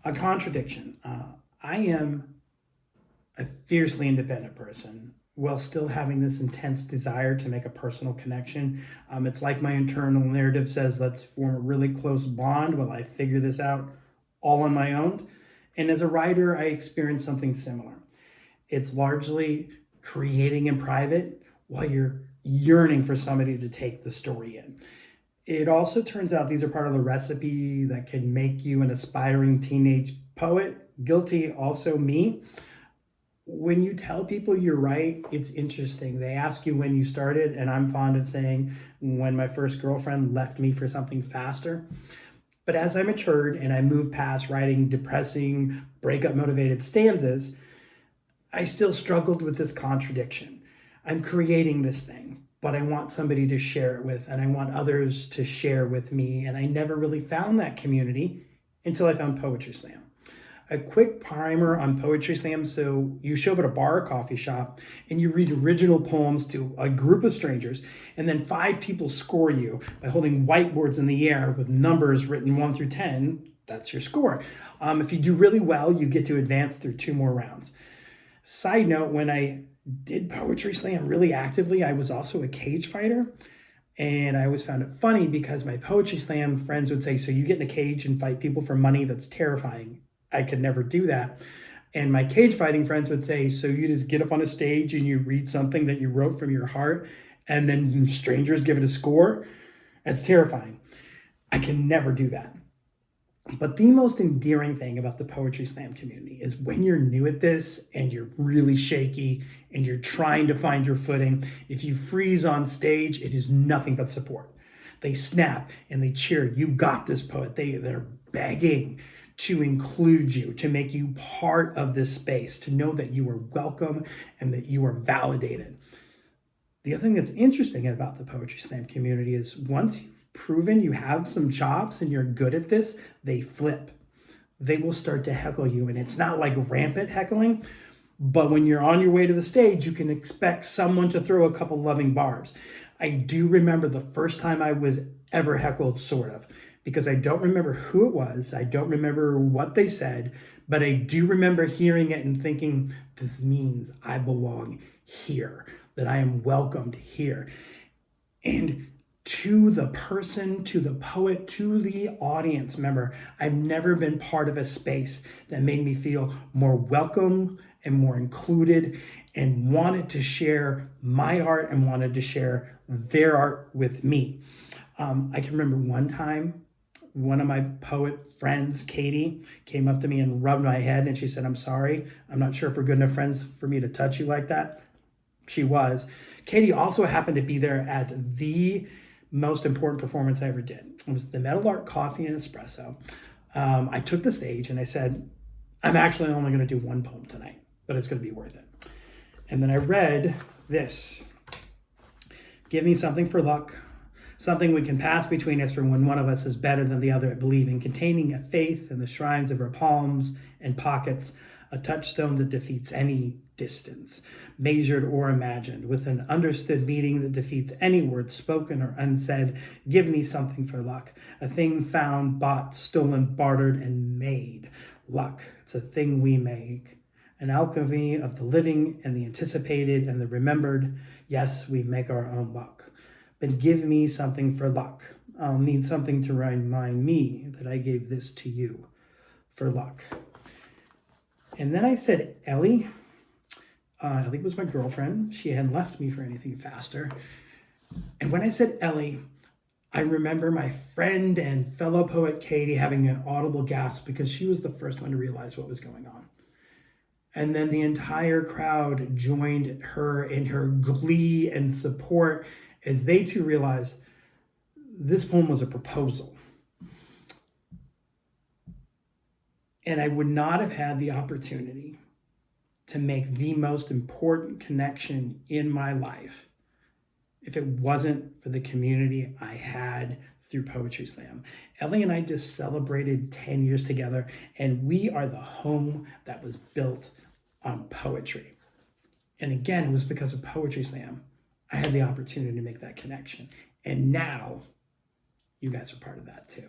A contradiction. I am a fiercely independent person while still having this intense desire to make a personal connection. It's like my internal narrative says, let's form a really close bond while I figure this out all on my own. And as a writer, I experience something similar. It's largely creating in private while you're yearning for somebody to take the story in. It also turns out these are part of the recipe that can make you an aspiring teenage poet. Guilty, also me. When you tell people you're right, it's interesting. They ask you when you started, and I'm fond of saying when my first girlfriend left me for something faster. But as I matured and I moved past writing depressing, breakup motivated stanzas, I still struggled with this contradiction. I'm creating this thing, but I want somebody to share it with, and I want others to share with me. And I never really found that community until I found Poetry Slam. A quick primer on Poetry Slam. So you show up at a bar or coffee shop and you read original poems to a group of strangers, and then 5 people score you by holding whiteboards in the air with numbers written 1 through 10. That's your score. If you do really well, you get to advance through 2 more rounds. Side note, when I did Poetry Slam really actively, I was also a cage fighter. And I always found it funny because my Poetry Slam friends would say, so you get in a cage and fight people for money? That's terrifying. I could never do that. And my cage fighting friends would say, so you just get up on a stage and you read something that you wrote from your heart and then strangers give it a score? That's terrifying. I can never do that. But the most endearing thing about the Poetry Slam community is when you're new at this and you're really shaky and you're trying to find your footing, if you freeze on stage, it is nothing but support. They snap and they cheer. You got this, poet. They're begging to include you, to make you part of this space, to know that you are welcome and that you are validated. The other thing that's interesting about the Poetry Slam community is once you've proven you have some chops and you're good at this, they flip. They will start to heckle you, and it's not like rampant heckling, but when you're on your way to the stage, you can expect someone to throw a couple loving barbs. I do remember the first time I was ever heckled, sort of, because I don't remember who it was. I don't remember what they said, but I do remember hearing it and thinking, this means I belong here, that I am welcomed here. And to the person, to the poet, to the audience member, I've never been part of a space that made me feel more welcome and more included and wanted to share my art and wanted to share their art with me. I can remember one time, one of my poet friends, Katie, came up to me and rubbed my head and she said, I'm sorry. I'm not sure if we're good enough friends for me to touch you like that. She was. Katie also happened to be there at the most important performance I ever did. It was the Metal Art Coffee and Espresso. I took the stage and I said, I'm actually only going to do 1 poem tonight, but it's going to be worth it. And then I read this. Give me something for luck. Something we can pass between us for when one of us is better than the other at believing, containing a faith in the shrines of our palms and pockets, a touchstone that defeats any distance, measured or imagined, with an understood meaning that defeats any word spoken or unsaid. Give me something for luck, a thing found, bought, stolen, bartered, and made. Luck, it's a thing we make, an alchemy of the living and the anticipated and the remembered. Yes, we make our own luck. But give me something for luck. I'll need something to remind me that I gave this to you for luck. And then I said, Ellie. Ellie was my girlfriend. She hadn't left me for anything faster. And when I said Ellie, I remember my friend and fellow poet Katie having an audible gasp because she was the first one to realize what was going on. And then the entire crowd joined her in her glee and support as they too realized this poem was a proposal. And I would not have had the opportunity to make the most important connection in my life if it wasn't for the community I had through Poetry Slam. Ellie and I just celebrated 10 years together, and we are the home that was built on poetry. And again, it was because of Poetry Slam I had the opportunity to make that connection. And now you guys are part of that too.